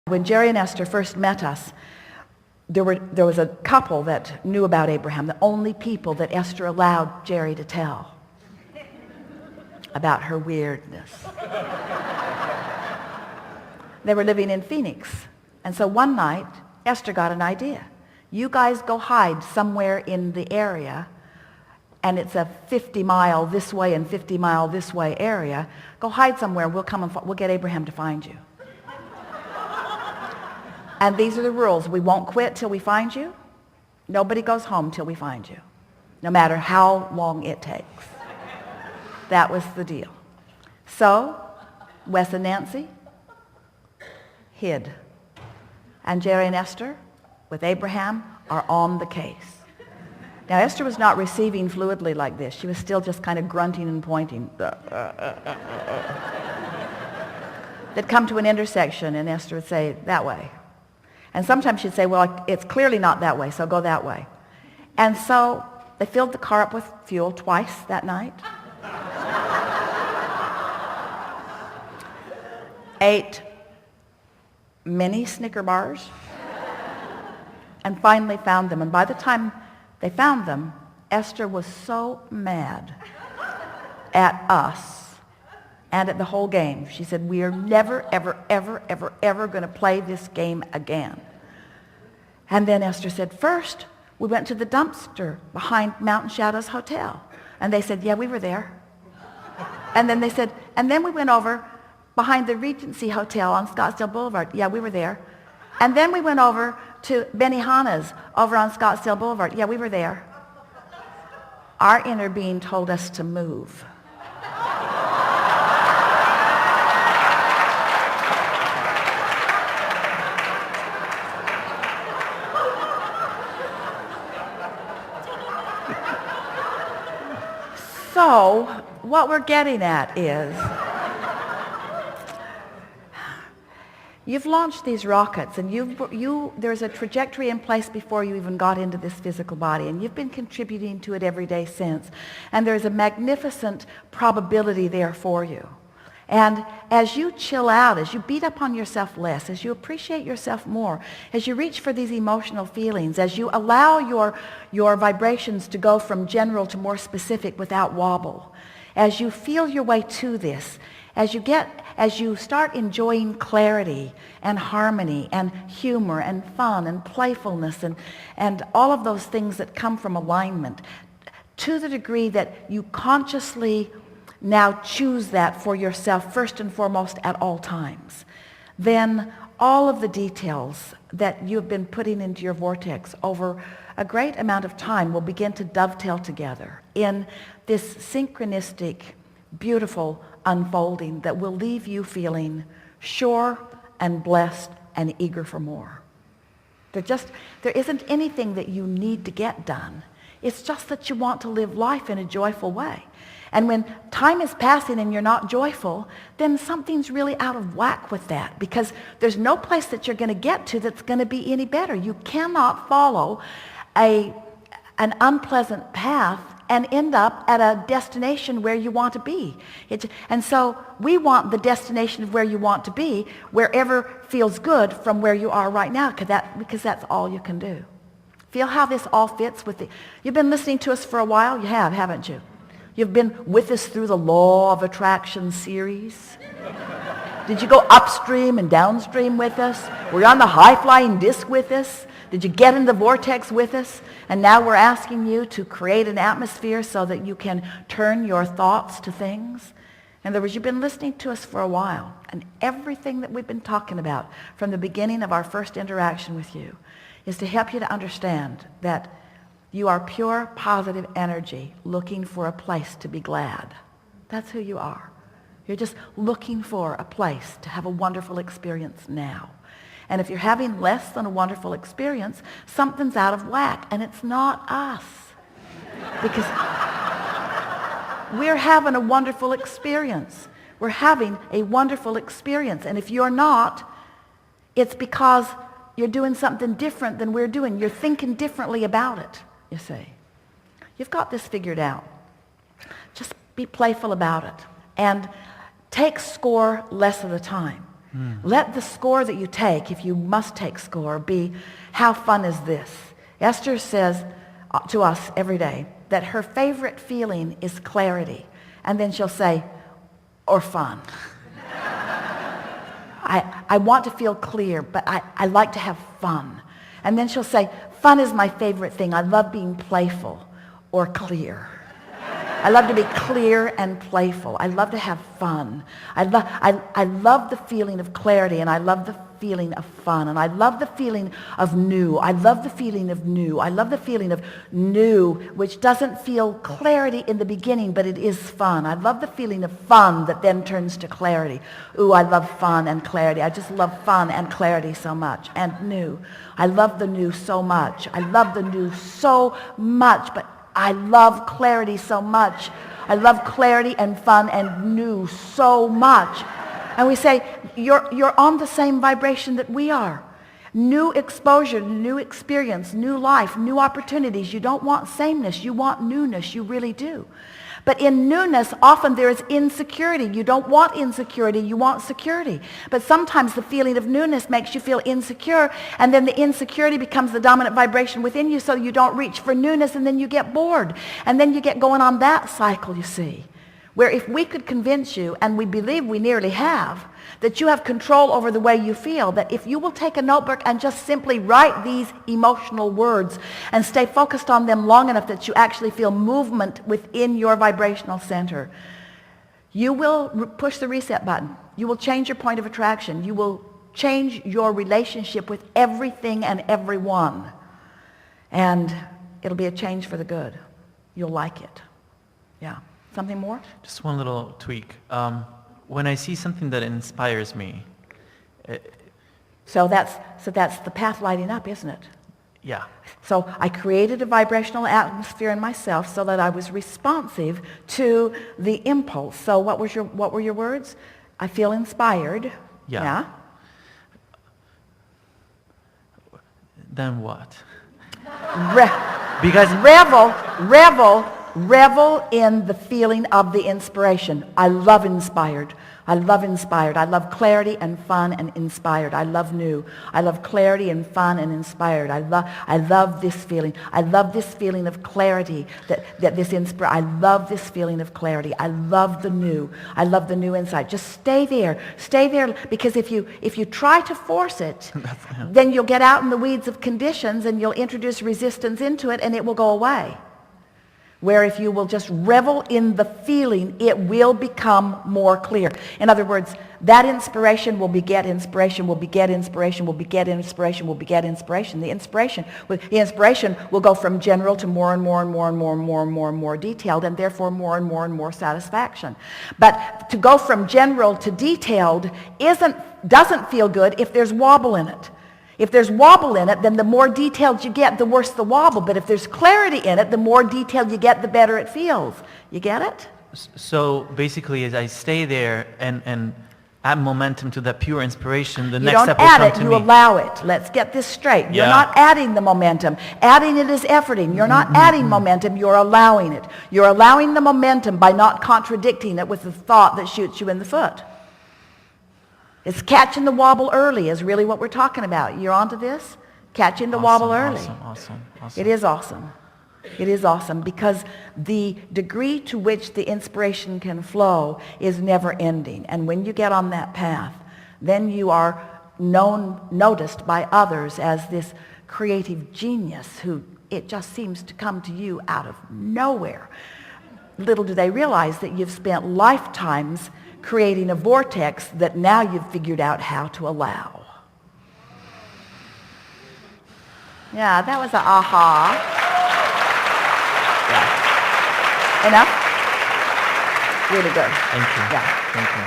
When Jerry and Esther first met us, there was a couple that knew about Abraham, the only people that Esther allowed Jerry to tell about her weirdness. They were living in Phoenix. And so one night, Esther got an idea. You guys go hide somewhere in the area, and it's a 50-mile this way and 50-mile this way area. Go hide somewhere, we'll come and we'll get Abraham to find you. And these are the rules. We won't quit till we find you. Nobody goes home till we find you, no matter how long it takes. That was the deal. So, Wes and Nancy hid. And Jerry and Esther, with Abraham, are on the case. Now, Esther was not receiving fluidly like this. She was still just kind of grunting and pointing. They'd come to an intersection, and Esther would say, that way. And sometimes she'd say, well, it's clearly not that way, so go that way. And so they filled the car up with fuel twice that night. Ate many Snicker bars. And finally found them. And by the time they found them, Esther was so mad at us and at the whole game. She said, we are never, ever, ever, ever, ever going to play this game again. And then Esther said, first, we went to the dumpster behind Mountain Shadows Hotel. And they said, yeah, we were there. And then they said, and then we went over behind the Regency Hotel on Scottsdale Boulevard. Yeah, we were there. And then we went over to Benihana's over on Scottsdale Boulevard. Yeah, we were there. Our inner being told us to move. So, what we're getting at is, you've launched these rockets, and there's a trajectory in place before you even got into this physical body, and you've been contributing to it every day since. And there's a magnificent probability there for you. And as you chill out, as you beat up on yourself less, as you appreciate yourself more, as you reach for these emotional feelings, as you allow your vibrations to go from general to more specific without wobble, as you feel your way to this, as you start enjoying clarity and harmony and humor and fun and playfulness and all of those things that come from alignment, to the degree that you consciously now choose that for yourself first and foremost at all times, then all of the details that you've been putting into your vortex over a great amount of time will begin to dovetail together in this synchronistic, beautiful unfolding that will leave you feeling sure and blessed and eager for more. There isn't anything that you need to get done. It's just that you want to live life in a joyful way. And when time is passing and you're not joyful, then something's really out of whack with that, because there's no place that you're going to get to that's going to be any better. You cannot follow an unpleasant path and end up at a destination where you want to be. And so we want the destination of where you want to be, wherever feels good from where you are right now, because that's all you can do. Feel how this all fits with the... You've been listening to us for a while? You have, haven't you? You've been with us through the Law of Attraction series. Did you go upstream and downstream with us? Were you on the high-flying disc with us? Did you get in the vortex with us? And now we're asking you to create an atmosphere so that you can turn your thoughts to things. In other words, you've been listening to us for a while, and everything that we've been talking about from the beginning of our first interaction with you is to help you to understand that you are pure, positive energy looking for a place to be glad. That's who you are. You're just looking for a place to have a wonderful experience now. And if you're having less than a wonderful experience, something's out of whack, and it's not us. Because we're having a wonderful experience. We're having a wonderful experience. And if you're not, it's because you're doing something different than we're doing. You're thinking differently about it, you see. You've got this figured out. Just be playful about it. And take score less of the time. Let the score that you take, if you must take score, be, how fun is this? Esther says to us every day that her favorite feeling is clarity. And then she'll say, or fun. I want to feel clear, but I like to have fun. And then she'll say, fun is my favorite thing. I love being playful or clear. I love to be clear and playful. I love to have fun. I love the feeling of clarity, and I love the feeling of fun, and I love the feeling of new. I love the feeling of new. I love the feeling of new, which doesn't feel clarity in the beginning, but it is fun. I love the feeling of fun that then turns to clarity. Ooh, I love fun and clarity. I just love fun and clarity so much, and new. I love the new so much. I love the new so much, but I love clarity so much. I love clarity and fun and new so much. And we say, you're on the same vibration that we are. New exposure, new experience, new life, new opportunities. You don't want sameness. You want newness. You really do. But in newness, often there is insecurity. You don't want insecurity. You want security. But sometimes the feeling of newness makes you feel insecure, and then the insecurity becomes the dominant vibration within you, so you don't reach for newness, and then you get bored. And then you get going on that cycle, you see, where if we could convince you, and we believe we nearly have, that you have control over the way you feel, that if you will take a notebook and just simply write these emotional words and stay focused on them long enough that you actually feel movement within your vibrational center, you will push the reset button. You will change your point of attraction. You will change your relationship with everything and everyone. And it'll be a change for the good. You'll like it. Yeah. Something more? Just one little tweak. When I see something that inspires me, so that's the path lighting up, isn't it? Yeah. So I created a vibrational atmosphere in myself so that I was responsive to the impulse. So what were your words? I feel inspired. Yeah. Then what? Because revel in the feeling of the inspiration. I love inspired. I love inspired. I love clarity and fun and inspired. I love new. I love clarity and fun and inspired. I love this feeling. I love this feeling of clarity I love this feeling of clarity. I love the new. I love the new insight. Just stay there. Stay there, because if you try to force it, then you'll get out in the weeds of conditions and you'll introduce resistance into it and it will go away. Where if you will just revel in the feeling, it will become more clear. In other words, that inspiration will beget inspiration, will beget inspiration, will beget inspiration, will beget inspiration. The inspiration will go from general to more and more and more and more and more and more and more detailed, and therefore more and more satisfaction. But to go from general to detailed doesn't feel good if there's wobble in it. If there's wobble in it, then the more detailed you get, the worse the wobble. But if there's clarity in it, the more detailed you get, the better it feels. You get it? So basically, as I stay there and add momentum to that pure inspiration, the you next step don't will add come it, to you me. allow it. Let's get this straight. You're Yeah. not adding the momentum. Adding it is efforting. You're not adding momentum, you're allowing it. You're allowing the momentum by not contradicting it with the thought that shoots you in the foot. It's catching the wobble early is really what we're talking about. You're onto this? Catching the wobble early. Awesome. It is awesome. It is awesome because the degree to which the inspiration can flow is never ending. And when you get on that path, then you are noticed by others as this creative genius who it just seems to come to you out of nowhere. Little do they realize that you've spent lifetimes creating a vortex that now you've figured out how to allow. Yeah, that was an aha. Yeah. Enough? Really good. Thank you. Yeah. Thank you.